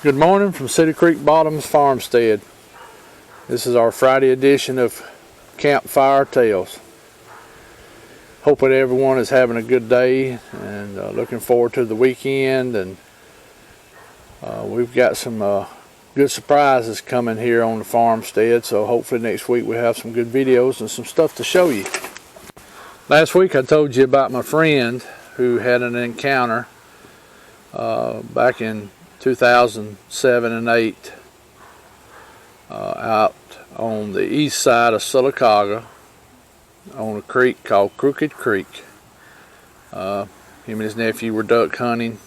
Good morning from City Creek Bottoms Farmstead. This is our Friday edition of Campfire Tales. Hoping everyone is having a good day and looking forward to the weekend. And we've got some good surprises coming here on the farmstead, so hopefully next week we'll have some good videos and some stuff to show you. Last week I told you about my friend who had an encounter back in 2007 and 8 out on the east side of Sylacauga on a creek called Crooked Creek. Him and his nephew were duck hunting,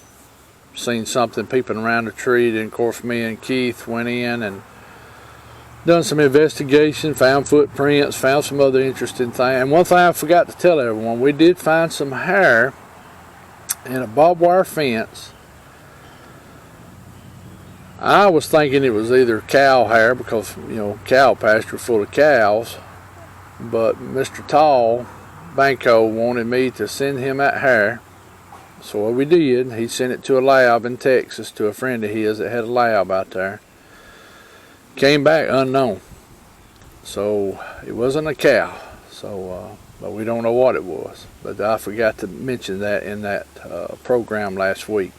seen something peeping around a tree. Then of course me and Keith went in and done some investigation, found footprints, found some other interesting things. And one thing I forgot to tell everyone, we did find some hair in a barbed wire fence. I was thinking it was either cow hair because, you know, cow pasture full of cows, but Mr. Tall, Banco, wanted me to send him that hair. So what we did, he sent it to a lab in Texas to a friend of his that had a lab out there. Came back unknown. So it wasn't a cow. So, but we don't know what it was. But I forgot to mention that in that program last week.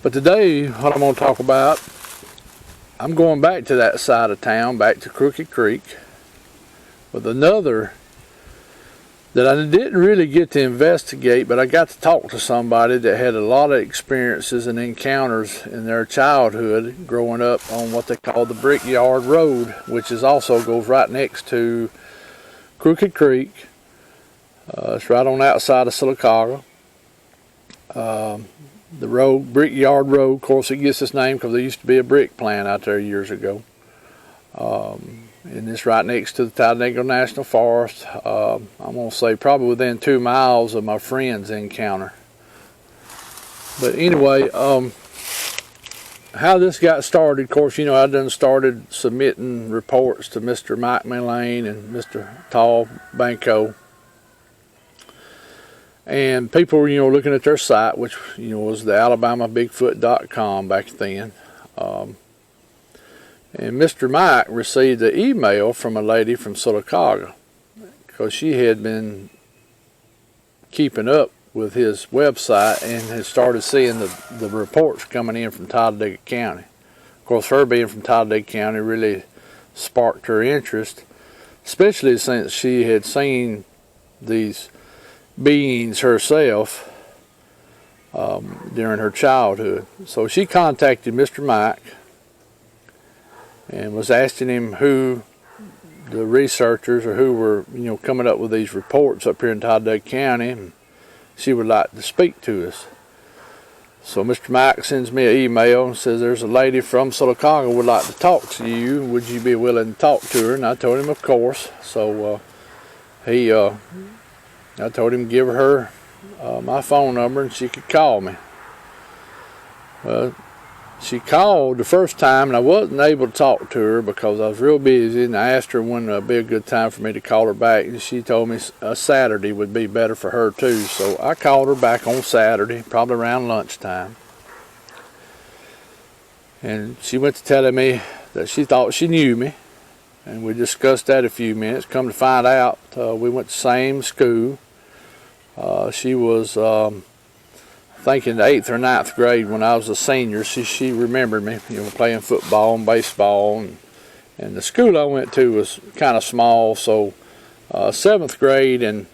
But today, what I'm going to talk about, I'm going back to that side of town, back to Crooked Creek, with another that I didn't really get to investigate, but I got to talk to somebody that had a lot of experiences and encounters in their childhood growing up on what they call the Brickyard Road, which is also goes right next to Crooked Creek. It's right on the outside of Sylacauga. The road, Brickyard Road, of course it gets its name because there used to be a brick plant out there years ago. And it's right next to the Talladega National Forest. I'm going to say probably within 2 miles of my friend's encounter. But anyway, how this got started, of course, you know, I done started submitting reports to Mr. Mike Mullane and Mr. Tall Banco. And people were, you know, looking at their site, which, you know, was the AlabamaBigfoot.com back then. And Mr. Mike received an email from a lady from Sylacauga because she had been keeping up with his website and had started seeing the reports coming in from Talladega County. Of course, her being from Talladega County really sparked her interest, especially since she had seen these beings herself during her childhood. So she contacted Mr. Mike and was asking him who the researchers or who were, you know, coming up with these reports up here in Talladega County, and she would like to speak to us. So Mr. Mike sends me an email and says there's a lady from Sylacauga would like to talk to you. Would you be willing to talk to her? And I told him of course. So I told him to give her my phone number and she could call me. She called the first time and I wasn't able to talk to her because I was real busy, and I asked her when would be a good time for me to call her back, and she told me a Saturday would be better for her too. So I called her back on Saturday, probably around lunchtime. And she went to telling me that she thought she knew me, and we discussed that a few minutes. Come to find out, we went to the same school. She was, I think in the 8th or 9th grade when I was a senior. She remembered me, you know, playing football and baseball. And the school I went to was kind of small, so 7th grade and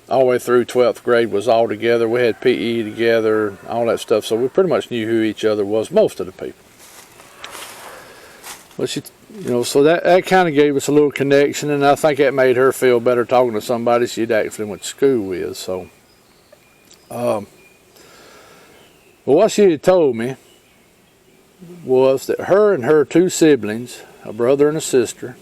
all the way through 12th grade was all together. We had PE together, all that stuff, so we pretty much knew who each other was, most of the people. But she, you know, so that kind of gave us a little connection, and I think that made her feel better talking to somebody she'd actually went to school with. So, well, what she had told me was that her and her 2 siblings, a brother and a sister,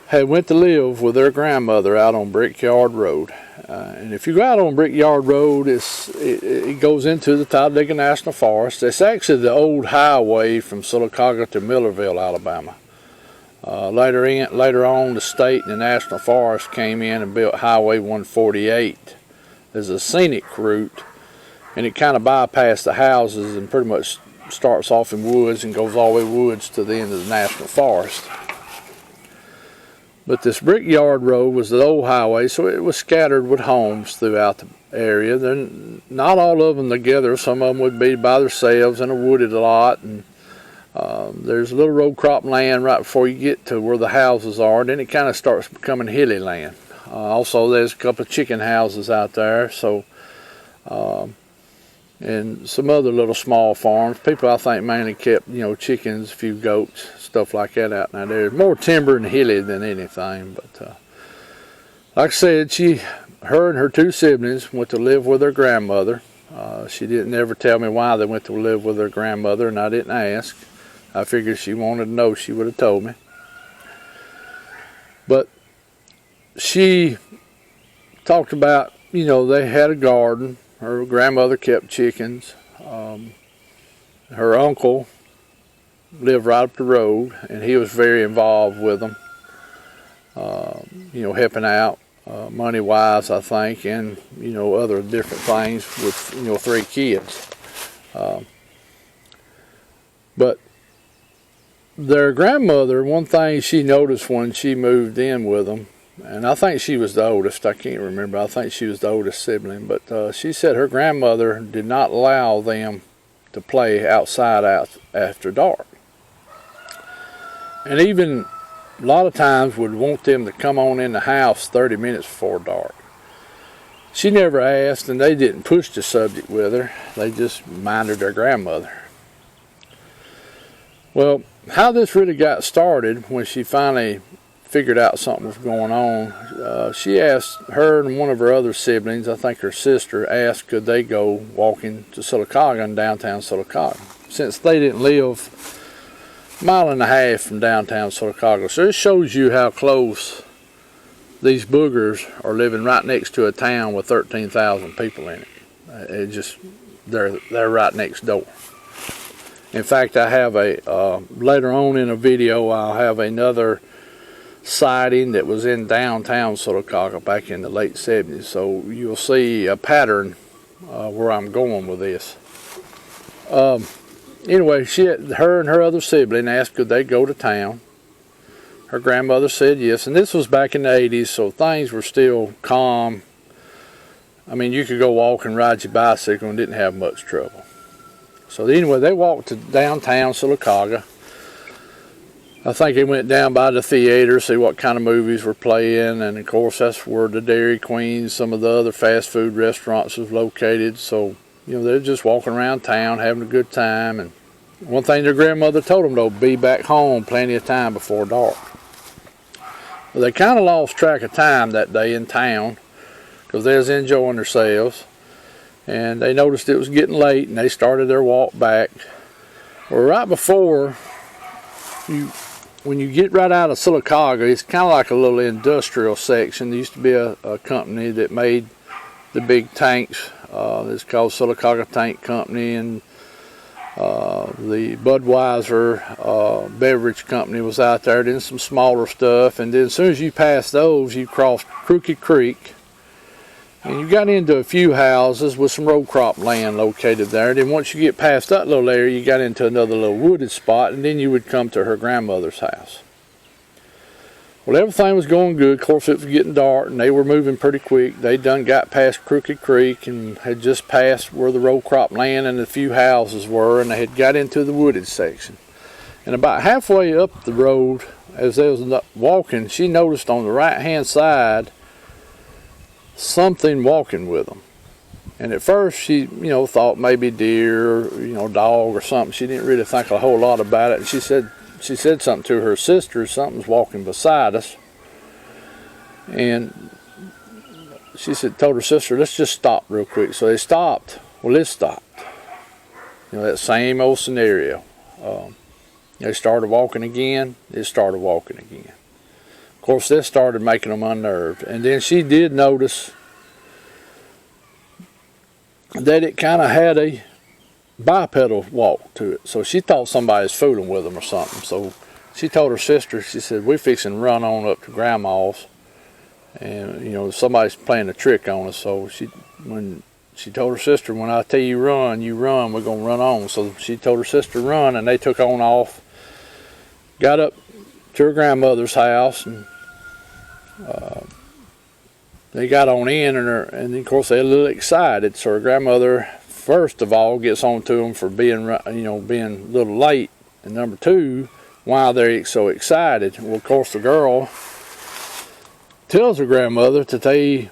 had went to live with their grandmother out on Brickyard Road. And if you go out on Brickyard Road, it goes into the Talladega National Forest. It's actually the old highway from Sylacauga to Millerville, Alabama. Later on, the state and the National Forest came in and built Highway 148 as a scenic route and it kind of bypassed the houses and pretty much starts off in woods and goes all the way woods to the end of the national forest. But this Brickyard Road was the old highway, so it was scattered with homes throughout the area. Then not all of them together. Some of them would be by themselves in a wooded lot, and there's a little row crop land right before you get to where the houses are. Then it kind of starts becoming hilly land. Also, there's a couple of chicken houses out there, so and some other little small farms. People, I think, mainly kept, chickens, a few goats, stuff like that out there. There's more timber and hilly than anything. But like I said, her and her two siblings went to live with her grandmother. She didn't ever tell me why they went to live with her grandmother, and I didn't ask. I figured if she wanted to know, she would have told me. But she talked about, they had a garden. Her grandmother kept chickens. Her uncle lived right up the road, and he was very involved with them, helping out money-wise, I think, and, other different things with, 3 kids. But their grandmother, one thing she noticed when she moved in with them, and I think she was the oldest, I can't remember, I think she was the oldest sibling, but she said her grandmother did not allow them to play outside after dark. And even a lot of times would want them to come on in the house 30 minutes before dark. She never asked, and they didn't push the subject with her. They just minded their grandmother. Well, how this really got started, when she finally figured out something was going on, she asked her and one of her other siblings, I think her sister, asked could they go walking to Sylacauga in downtown Sylacauga, since they didn't live a mile and a half from downtown Sylacauga. So it shows you how close these boogers are, living right next to a town with 13,000 people in it. They're right next door. In fact, I have later on in a video, I'll have another sighting that was in downtown Sylacauga back in the late 70s. So you'll see a pattern where I'm going with this. Anyway, her and her other sibling asked could they go to town. Her grandmother said yes, and this was back in the 80s, so things were still calm. I mean, you could go walk and ride your bicycle and didn't have much trouble. So anyway, they walked to downtown Sylacauga. I think they went down by the theater, see what kind of movies were playing, and of course that's where the Dairy Queen, some of the other fast food restaurants was located. So, they're just walking around town, having a good time. And one thing their grandmother told them, though, be back home plenty of time before dark. Well, they kind of lost track of time that day in town because they was enjoying themselves. And they noticed it was getting late, and they started their walk back. Well, right before, when you get right out of Sylacauga, it's kind of like a little industrial section. There used to be a company that made the big tanks. It's called Sylacauga Tank Company, and the Budweiser beverage company was out there. Then some smaller stuff, and then as soon as you passed those, you crossed Crooked Creek. And you got into a few houses with some row crop land located there. Then once you get past that little area, you got into another little wooded spot, and then you would come to her grandmother's house. Well, everything was going good. Of course, it was getting dark, and they were moving pretty quick. They done got past Crooked Creek and had just passed where the row crop land and a few houses were, and they had got into the wooded section. And about halfway up the road, as they was walking, she noticed on the right-hand side something walking with them. And at first she, thought maybe deer or, dog or something. She didn't really think a whole lot about it. And she said something to her sister, something's walking beside us. And she told her sister, let's just stop real quick. So they stopped. Well, it stopped. That same old scenario. They started walking again. It started walking again. Of course, this started making them unnerved. And then she did notice that it kind of had a bipedal walk to it. So she thought somebody was fooling with them or something. So she told her sister, she said, we're fixing to run on up to Grandma's. And, somebody's playing a trick on us. So when she told her sister, when I tell you run, we're going to run on. So she told her sister run, and they took on off, got up to her grandmother's house, and they got on in, and of course they're a little excited. So her grandmother, first of all, gets on to them for being a little late, and number two, why they're so excited. Well, of course, the girl tells her grandmother that they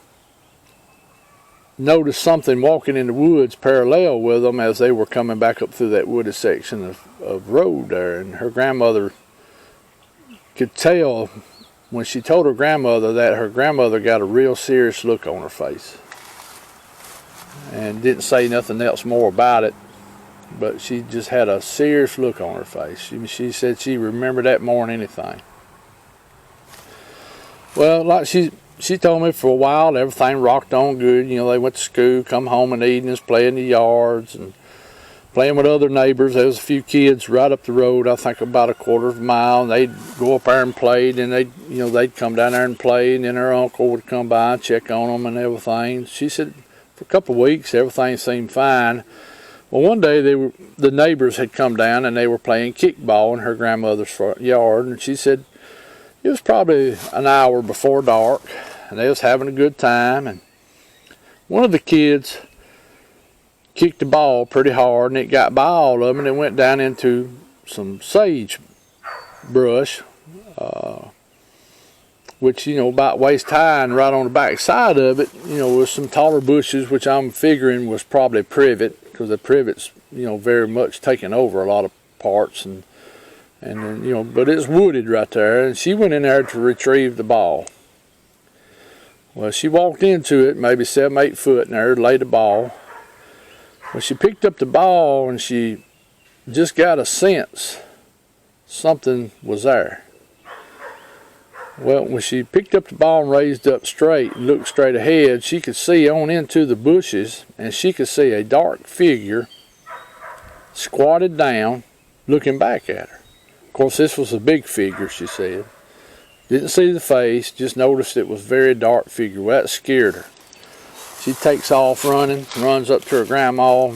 noticed something walking in the woods parallel with them as they were coming back up through that wooded section of road there. And her grandmother could tell when she told her grandmother that, her grandmother got a real serious look on her face and didn't say nothing else more about it, but she just had a serious look on her face. She said she remembered that more than anything. Well, like she told me, for a while everything rocked on good. You know, they went to school, come home in the evenings, play in the yards and playing with other neighbors. There was a few kids right up the road, I think about a quarter of a mile, and they'd go up there and play, and they'd come down there and play, and then her uncle would come by and check on them and everything. She said for a couple of weeks everything seemed fine. Well, one day the neighbors had come down and they were playing kickball in her grandmother's front yard, and she said it was probably an hour before dark, and they was having a good time, and one of the kids kicked the ball pretty hard, and it got by all of them, and it went down into some sage brush, which, about waist high, and right on the back side of it, was some taller bushes, which I'm figuring was probably privet, because the privet's, very much taken over a lot of parts, and then, but it's wooded right there, and she went in there to retrieve the ball. Well, she walked into it, maybe 7-8 foot in there, laid the ball. Well, she picked up the ball, and she just got a sense something was there. Well, when she picked up the ball and raised up straight and looked straight ahead, she could see on into the bushes, and she could see a dark figure squatted down looking back at her. Of course, this was a big figure, she said. Didn't see the face, just noticed it was a very dark figure. Well, that scared her. She takes off running, runs up to her grandma,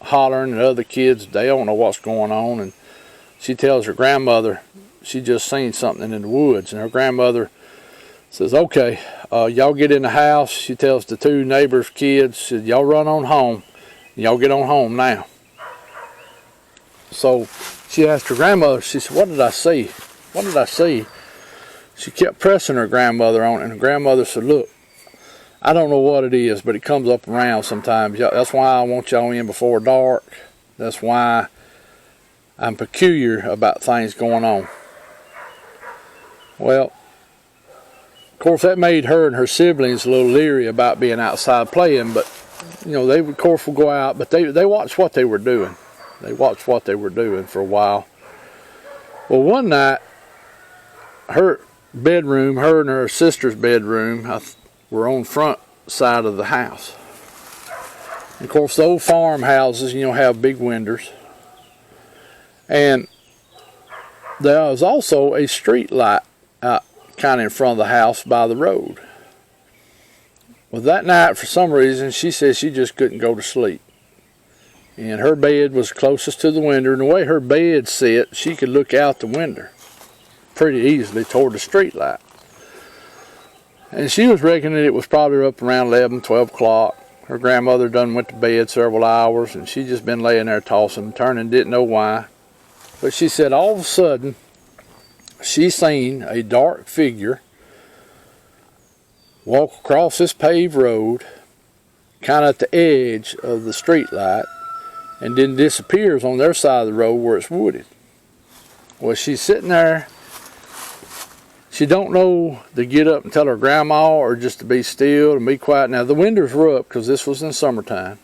hollering, and other kids, they don't know what's going on, and she tells her grandmother she just seen something in the woods, and her grandmother says, okay, y'all get in the house. She tells the two neighbors' kids, she said, y'all run on home. Y'all get on home now. So she asked her grandmother, she said, what did I see? What did I see? She kept pressing her grandmother on it, and her grandmother said, look, I don't know what it is, but it comes up around sometimes. That's why I want y'all in before dark. That's why I'm peculiar about things going on. Well, of course, that made her and her siblings a little leery about being outside playing, but, they would, of course, would go out, but they watched what they were doing. They watched what they were doing for a while. Well, one night, her bedroom, her and her sister's bedroom, were on front side of the house. And of course, the old farmhouses, have big windows. And there was also a street light out kind of in front of the house by the road. Well, that night, for some reason, she said she just couldn't go to sleep. And her bed was closest to the window, and the way her bed sit, she could look out the window pretty easily toward the street light. And she was reckoning it was probably up around 11, 12 o'clock. Her grandmother done went to bed several hours, and she just been laying there tossing and turning, didn't know why. But she said all of a sudden, she seen a dark figure walk across this paved road, kind of at the edge of the street light, and then disappears on their side of the road where it's wooded. Well, she's sitting there. She don't know to get up and tell her grandma or just to be still and be quiet. Now, the windows were up because this was in summertime.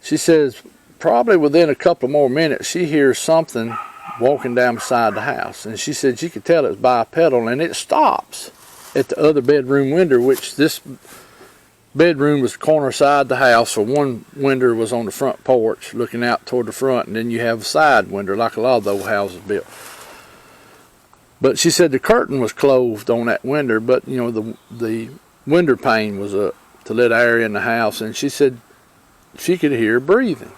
She says probably within a couple more minutes, she hears something walking down beside the house. And she said she could tell it was bipedal, and it stops at the other bedroom window, which this bedroom was the corner side of the house. So one window was on the front porch looking out toward the front, and then you have a side window like a lot of the old houses built. But she said the curtain was closed on that window, but the window pane was up. to let air in the house, and she said she could hear breathing.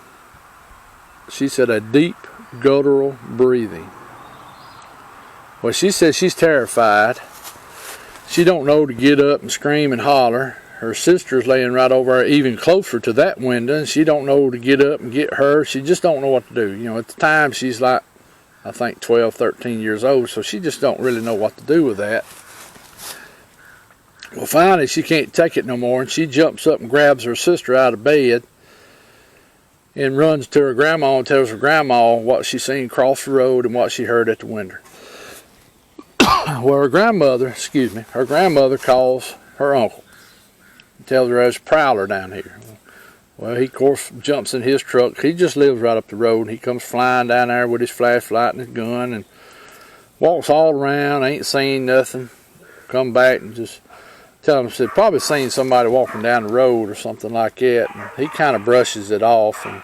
She said a deep guttural breathing. Well, she said she's terrified. She don't know to get up and scream and holler. Her sister's laying right over her, even closer to that window, and she don't know to get up and get her. She just don't know what to do. You know, at the time she's like, I think 12, 13 years old, so she just don't really know what to do with that. Well, finally she can't take it no more, and she jumps up and grabs her sister out of bed and runs to her grandma and tells her grandma what she seen cross the road and what she heard at the window. Well, her grandmother calls her uncle and tells her there's a prowler down here. Well, he, of course, jumps in his truck. He just lives right up the road. He comes flying down there with his flashlight and his gun and walks all around, ain't seen nothing. Come back and just tell him, said, probably seen somebody walking down the road or something like that. And he kind of brushes it off. And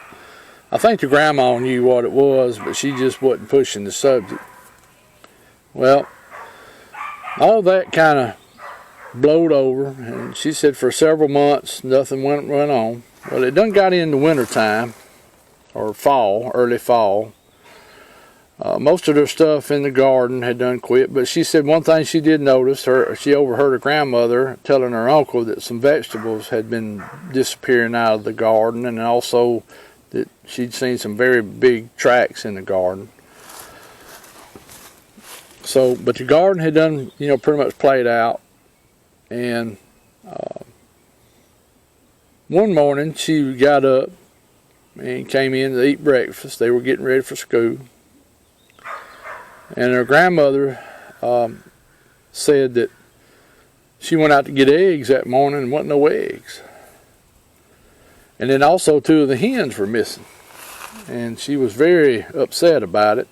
I think the grandma knew what it was, but she just wasn't pushing the subject. Well, all that kind of blowed over, and she said for several months nothing went on. Well, it done got into winter time, or fall, early fall. Most of their stuff in the garden had done quit, but she said one thing she did notice, she overheard her grandmother telling her uncle that some vegetables had been disappearing out of the garden, and also that she'd seen some very big tracks in the garden. So, but the garden had done, pretty much played out, and one morning she got up and came in to eat breakfast. They were getting ready for school. And her grandmother said that she went out to get eggs that morning and wasn't no eggs. And then also 2 of the hens were missing. And she was very upset about it.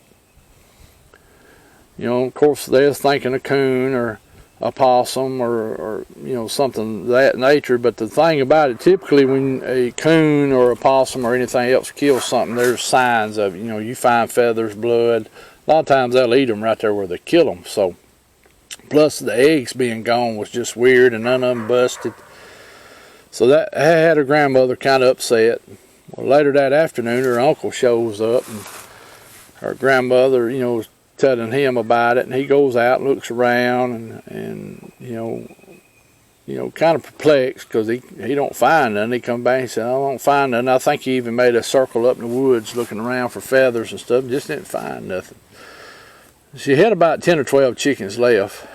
Of course, they was thinking a coon or a possum or something of that nature. But the thing about it, typically when a coon or a possum or anything else kills something, there's signs of it. You find feathers, blood. A lot of times they'll eat them right there where they kill them. So, plus the eggs being gone was just weird, and none of them busted. So that had her grandmother kind of upset. Well, later that afternoon, her uncle shows up, and her grandmother, was telling him about it, and he goes out and looks around, and kind of perplexed because he don't find none. He come back and said, I don't find none. I think he even made a circle up in the woods looking around for feathers and stuff, just didn't find nothing. She had about 10 or 12 chickens left.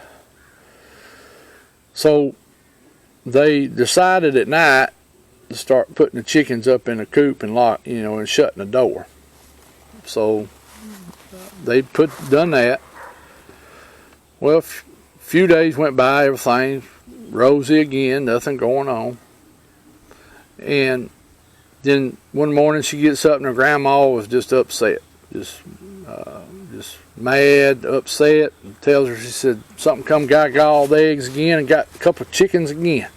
So they decided at night to start putting the chickens up in a coop and lock, and shutting the door. So they done that. Well, a few days went by, everything rosy again, nothing going on. And then one morning she gets up and her grandma was just upset, just mad, upset, and tells her, she said, something come got all the eggs again and got a couple of chickens again.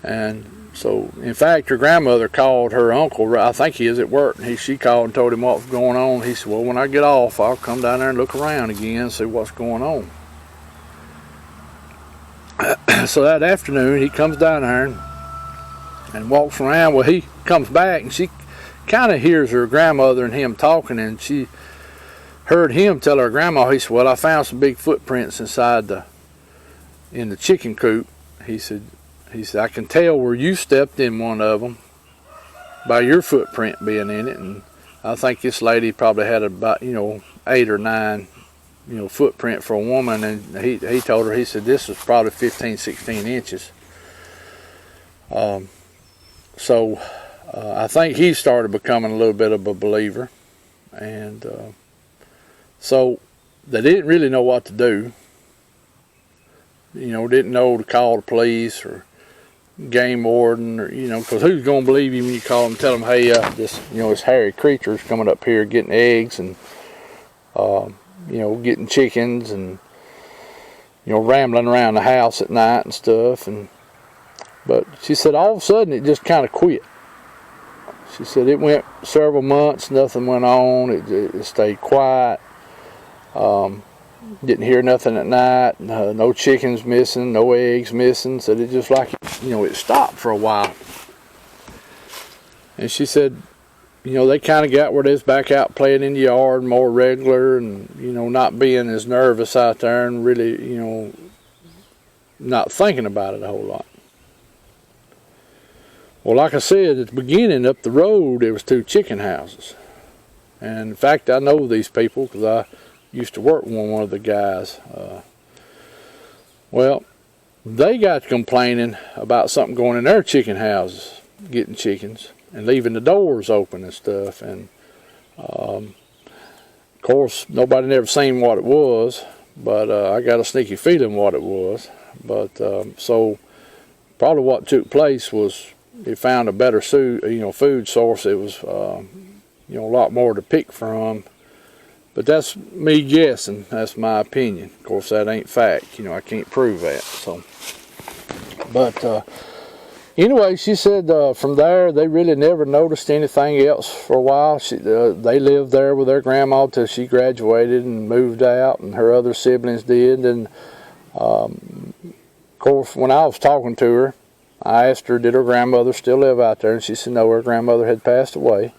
And so, in fact, her grandmother called her uncle, I think he is at work, and she called and told him what was going on. He said, well, when I get off, I'll come down there and look around again and see what's going on. So that afternoon, he comes down there and walks around. Well, he comes back, and she kind of hears her grandmother and him talking, and she heard him tell her grandma, he said, well, I found some big footprints in the chicken coop. He said, I can tell where you stepped in one of them by your footprint being in it. And I think this lady probably had about, 8 or 9, footprint for a woman. And he told her, he said, this was probably 15, 16 inches. So I think he started becoming a little bit of a believer. And so they didn't really know what to do. Didn't know to call the police or game warden, or because who's going to believe you when you call them and tell them, hey, this hairy creature's coming up here getting eggs and getting chickens and rambling around the house at night and stuff. But she said all of a sudden it just kind of quit. She said it went several months, nothing went on. It stayed quiet. Didn't hear nothing at night. No chickens missing, no eggs missing. So it just like, it stopped for a while. And she said, they kind of got where they was back out playing in the yard more regular, and, not being as nervous out there, and really, not thinking about it a whole lot. Well, like I said, at the beginning, up the road, there was 2 chicken houses. And in fact, I know these people because I used to work with one of the guys. Well, they got complaining about something going in their chicken houses, getting chickens, and leaving the doors open and stuff. And of course, nobody never seen what it was, but I got a sneaky feeling what it was. But so probably what took place was they found a better food source. It was a lot more to pick from. But that's me guessing. That's my opinion. Of course, that ain't fact. I can't prove that. So, but anyway, she said from there they really never noticed anything else for a while. They lived there with their grandma till she graduated and moved out, and her other siblings did. And of course, when I was talking to her, I asked her, did her grandmother still live out there? And she said no, her grandmother had passed away.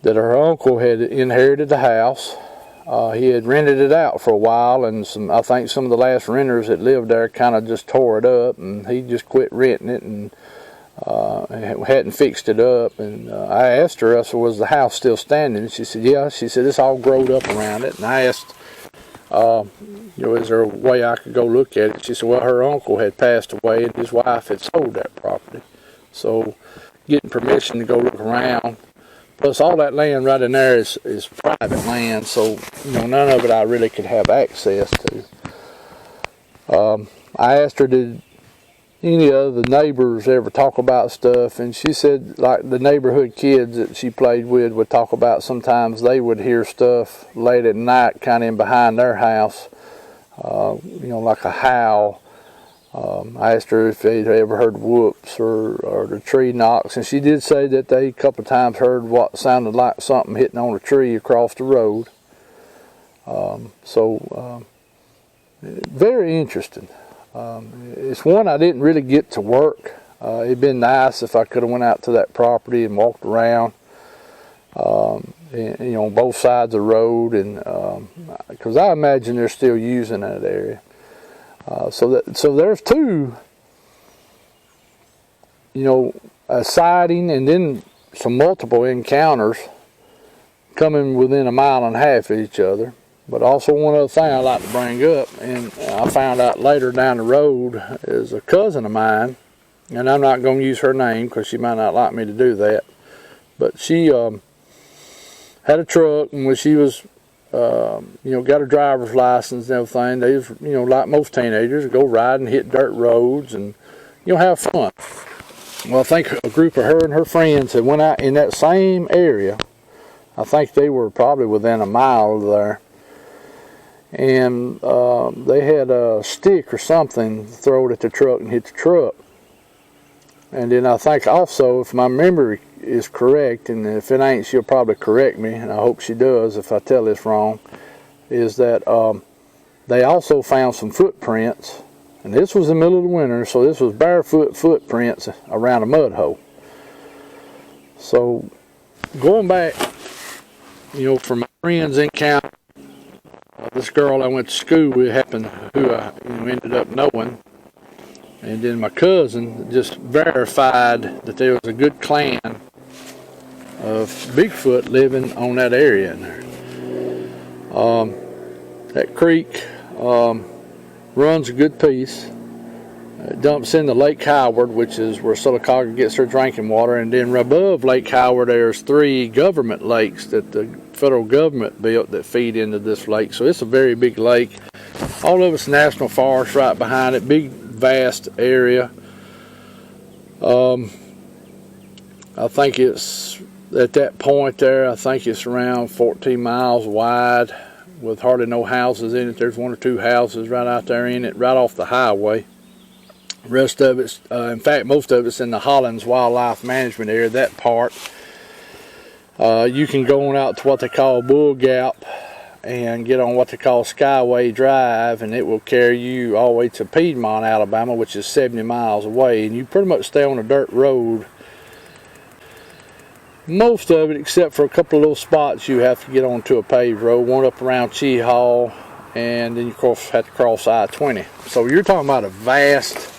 That her uncle had inherited the house. He had rented it out for a while, and I think some of the last renters that lived there kind of just tore it up, and he just quit renting it and hadn't fixed it up. And I asked her, I said, was the house still standing? And she said, yeah. She said, it's all growed up around it. And I asked, is there a way I could go look at it? She said, well, her uncle had passed away and his wife had sold that property. So getting permission to go look around. Plus all that land right in there is private land, so none of it I really could have access to. I asked her, did any of the neighbors ever talk about stuff? And she said like the neighborhood kids that she played with would talk about sometimes they would hear stuff late at night kind of in behind their house, like a howl. I asked her if they'd ever heard whoops or the tree knocks, and she did say that they a couple of times heard what sounded like something hitting on a tree across the road. Very interesting. It's one I didn't really get to work. It'd been nice if I could have went out to that property and walked around, on both sides of the road, and because I imagine they're still using that area. So there's 2, a sighting and then some multiple encounters coming within a mile and a half of each other. But also one other thing I'd like to bring up, and I found out later down the road, is a cousin of mine, and I'm not going to use her name because she might not like me to do that, but she had a truck, and when she was got a driver's license and everything, they was, like most teenagers, go ride and hit dirt roads and, have fun. Well, I think a group of her and her friends had went out in that same area. I think they were probably within a mile of there. And they had a stick or something thrown at the truck and hit the truck. And then I think also, if my memory is correct, and if it ain't, she'll probably correct me, and I hope she does if I tell this wrong, is that they also found some footprints, and this was in the middle of the winter, so this was barefoot footprints around a mud hole. So going back, from my friends encounter, this girl I went to school with who I ended up knowing. And then my cousin just verified that there was a good clan of Bigfoot living on that area in there. That creek runs a good piece. It dumps into Lake Howard, which is where Sylacauga gets their drinking water. And then above Lake Howard, there's 3 government lakes that the federal government built that feed into this lake. So it's a very big lake. All of it's national forest right behind it. Big, vast area. I think it's at that point there, I think it's around 14 miles wide with hardly no houses in it. There's 1 or 2 houses right out there in it, right off the highway. The rest of it's, in fact, most of it's in the Hollins Wildlife Management area, that part. You can go on out to what they call Bull Gap and get on what they call Skyway Drive, and it will carry you all the way to Piedmont, Alabama, which is 70 miles away, and you pretty much stay on a dirt road most of it, except for a couple of little spots you have to get onto a paved road, one up around Chee Hall, and then you of course have to cross I-20. So you're talking about a vast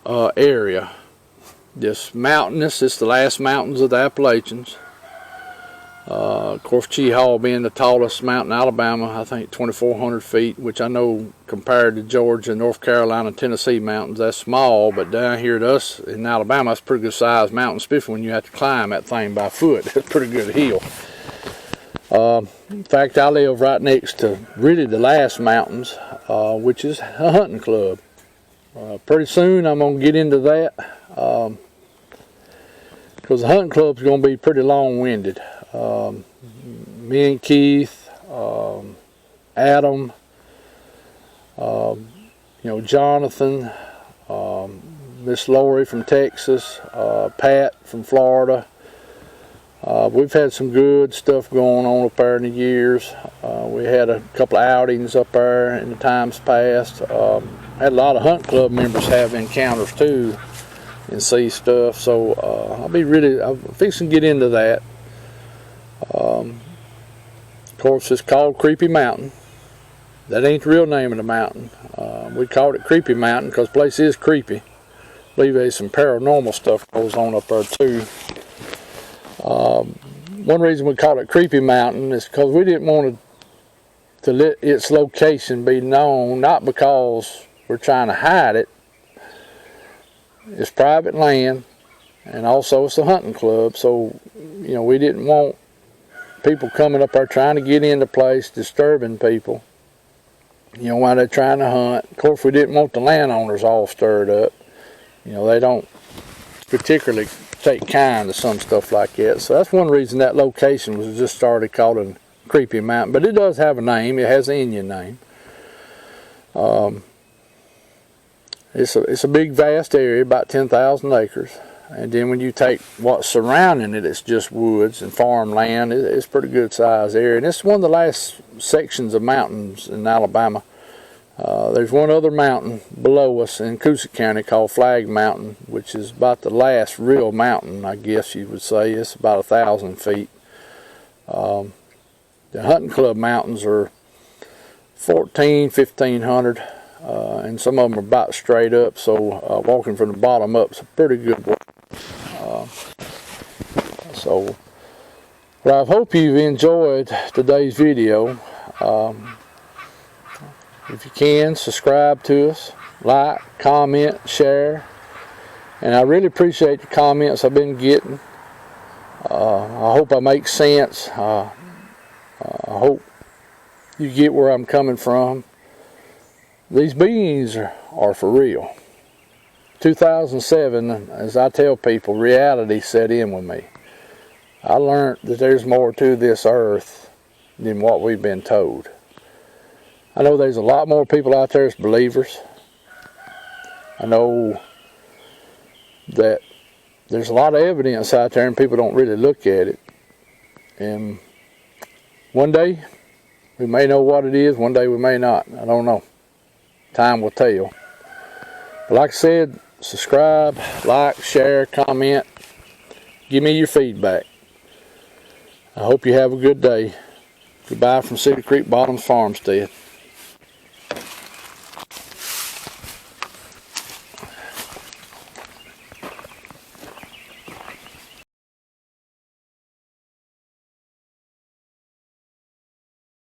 area, just mountainous. It's the last mountains of the Appalachians. Of course, Chee Hall being the tallest mountain in Alabama, I think 2,400 feet, which I know compared to Georgia, North Carolina, Tennessee mountains, that's small, but down here to us in Alabama, that's a pretty good sized mountain, especially when you have to climb that thing by foot. It's a pretty good hill. In fact, I live right next to really the last mountains, which is a hunting club. Pretty soon I'm going to get into that, because the hunting club's going to be pretty long-winded. Me and Keith, Adam, Jonathan, Miss Lori from Texas, Pat from Florida. We've had some good stuff going on up there in the years. We had a couple of outings up there in the times past. Had a lot of hunt club members have encounters too and see stuff. So I'm fixing to get into that. Of course, it's called Creepy Mountain. That ain't the real name of the mountain. We called it Creepy Mountain because the place is creepy. I believe there's some paranormal stuff goes on up there too. One reason we call it Creepy Mountain is because we didn't want to let its location be known, not because we're trying to hide it. It's private land, and also it's a hunting club, so we didn't want people coming up there trying to get in the place, disturbing people, while they're trying to hunt. Of course, we didn't want the landowners all stirred up. They don't particularly take kind to some stuff like that. So that's one reason that location was just started called Creepy Mountain. But it does have a name. It has an Indian name. It's a big, vast area, about 10,000 acres. And then when you take what's surrounding it, it's just woods and farmland. It's a pretty good sized area. And it's one of the last sections of mountains in Alabama. There's one other mountain below us in Coosa County called Flag Mountain, which is about the last real mountain, I guess you would say. It's about 1,000 feet. The hunting club mountains are 1,500, and some of them are about straight up, so walking from the bottom up is a pretty good walk. Well, I hope you've enjoyed today's video. If you can, subscribe to us, like, comment, share, and I really appreciate the comments I've been getting. I hope I make sense. I hope you get where I'm coming from. These beings are for real. 2007, as I tell people, reality set in with me. I learned that there's more to this earth than what we've been told. I know there's a lot more people out there as believers. I know that there's a lot of evidence out there and people don't really look at it. And one day, we may know what it is, one day we may not. I don't know. Time will tell. But like I said, subscribe, like, share, comment. Give me your feedback. I hope you have a good day. Goodbye from Cedar Creek Bottoms Farmstead.